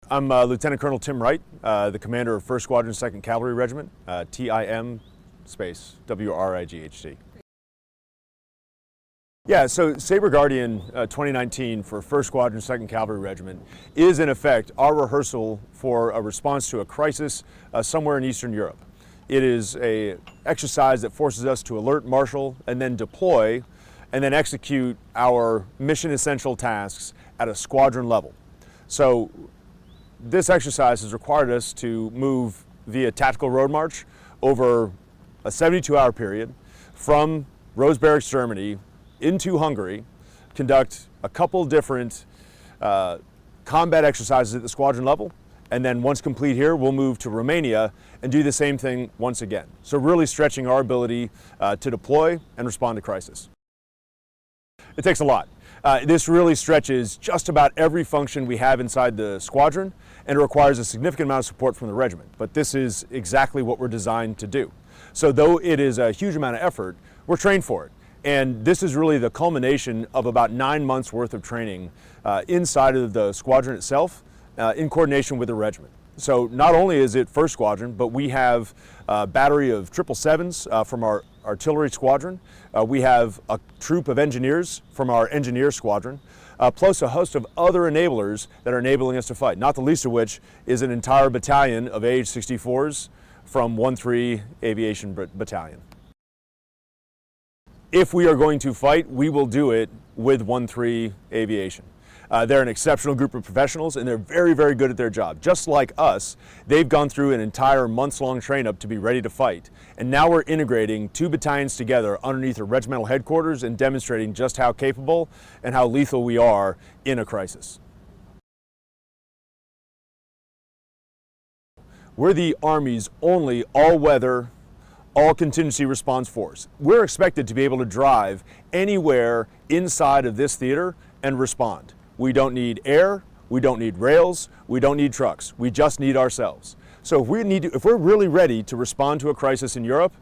I'm Lieutenant Colonel Tim Wright, the commander of 1st Squadron, 2nd Cavalry Regiment, TIM space WRIGHT. Yeah, so Saber Guardian 2019 for 1st Squadron, 2nd Cavalry Regiment is in effect our rehearsal for a response to a crisis somewhere in Eastern Europe. It is an exercise that forces us to alert, marshal, and then deploy, and then execute our mission essential tasks at a squadron level. So this exercise has required us to move via tactical road march over a 72-hour period from Rose Barracks, Germany, into Hungary, conduct a couple different combat exercises at the squadron level, and then once complete here, we'll move to Romania and do the same thing once again. So really stretching our ability to deploy and respond to crisis. It takes a lot. This really stretches just about every function we have inside the squadron, and it requires a significant amount of support from the regiment. But this is exactly what we're designed to do. So though it is a huge amount of effort, we're trained for it. And this is really the culmination of about 9 months worth of training inside of the squadron itself in coordination with the regiment. So not only is it 1st Squadron, but we have a battery of 777s from our artillery squadron. We have a troop of engineers from our engineer squadron, plus a host of other enablers that are enabling us to fight, not the least of which is an entire battalion of AH-64s from 1-3 Aviation Battalion. If we are going to fight, we will do it with 1-3 Aviation. They're an exceptional group of professionals, and they're very, very good at their job. Just like us, they've gone through an entire months-long train-up to be ready to fight. And now we're integrating 2 battalions together underneath a regimental headquarters and demonstrating just how capable and how lethal we are in a crisis. We're the Army's only all-weather, all-contingency response force. We're expected to be able to drive anywhere inside of this theater and respond. We don't need air, we don't need rails, we don't need trucks. We just need ourselves. So if we're really ready to respond to a crisis in Europe,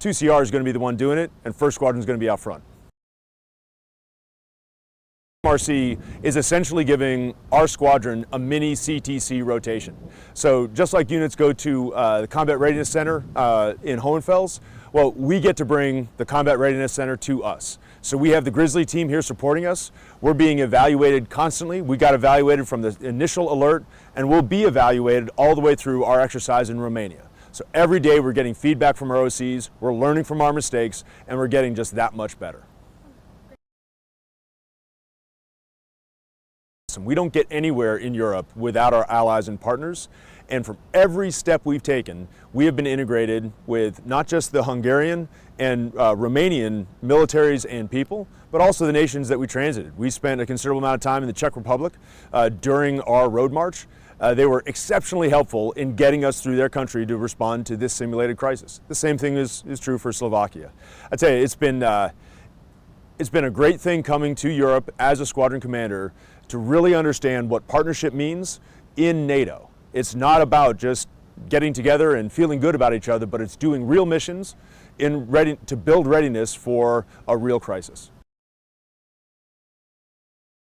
2CR is going to be the one doing it, and 1st Squadron is going to be out front. MRC is essentially giving our squadron a mini CTC rotation. So just like units go to the Combat Readiness Center in Hohenfels, well, we get to bring the Combat Readiness Center to us. So we have the Grizzly team here supporting us. We're being evaluated constantly. We got evaluated from the initial alert, and we'll be evaluated all the way through our exercise in Romania. So every day we're getting feedback from our OCs, we're learning from our mistakes, and we're getting just that much better. We don't get anywhere in Europe without our allies and partners, and from every step we've taken, we have been integrated with not just the Hungarian and Romanian militaries and people, but also the nations that we transited. We spent a considerable amount of time in the Czech Republic during our road march. They were exceptionally helpful in getting us through their country to respond to this simulated crisis. The same thing is true for Slovakia. I tell you, it's been a great thing coming to Europe as a squadron commander to really understand what partnership means in NATO. It's not about just getting together and feeling good about each other, but it's doing real missions to build readiness for a real crisis.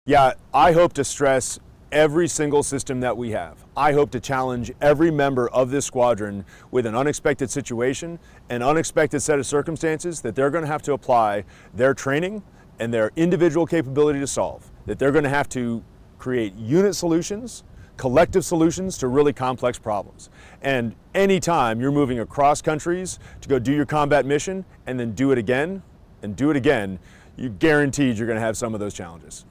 Yeah, I hope to stress every single system that we have. I hope to challenge every member of this squadron with an unexpected situation, an unexpected set of circumstances that they're going to have to apply their training and their individual capability to solve. That they're going to have to create unit solutions, collective solutions to really complex problems. And anytime you're moving across countries to go do your combat mission and then do it again and do it again, you're guaranteed you're going to have some of those challenges.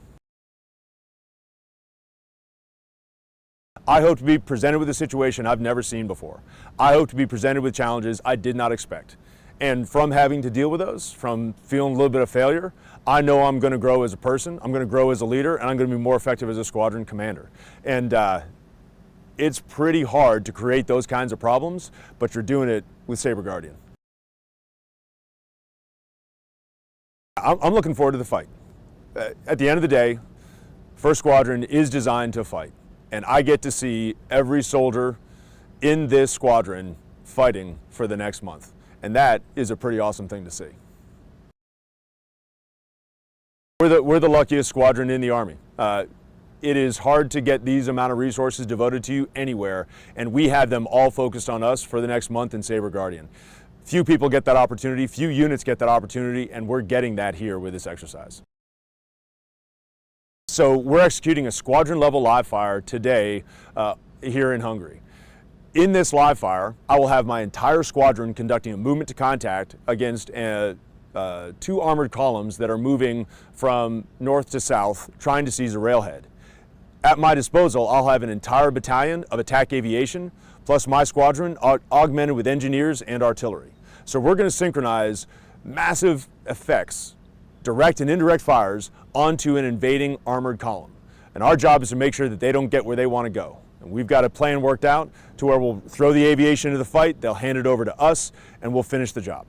I hope to be presented with a situation I've never seen before. I hope to be presented with challenges I did not expect. And from having to deal with those, from feeling a little bit of failure, I know I'm going to grow as a person, I'm going to grow as a leader, and I'm going to be more effective as a squadron commander. And it's pretty hard to create those kinds of problems, but you're doing it with Saber Guardian. I'm looking forward to the fight. At the end of the day, 1st Squadron is designed to fight. And I get to see every soldier in this squadron fighting for the next month. And that is a pretty awesome thing to see. We're the luckiest squadron in the Army. It is hard to get these amount of resources devoted to you anywhere, and we have them all focused on us for the next month in Saber Guardian. Few people get that opportunity, few units get that opportunity, and we're getting that here with this exercise. So we're executing a squadron level live fire today here in Hungary. In this live fire, I will have my entire squadron conducting a movement to contact against 2 armored columns that are moving from north to south, trying to seize a railhead. At my disposal, I'll have an entire battalion of attack aviation, plus my squadron augmented with engineers and artillery. So we're going to synchronize massive effects, direct and indirect fires, onto an invading armored column. And our job is to make sure that they don't get where they want to go. And we've got a plan worked out to where we'll throw the aviation into the fight, they'll hand it over to us, and we'll finish the job.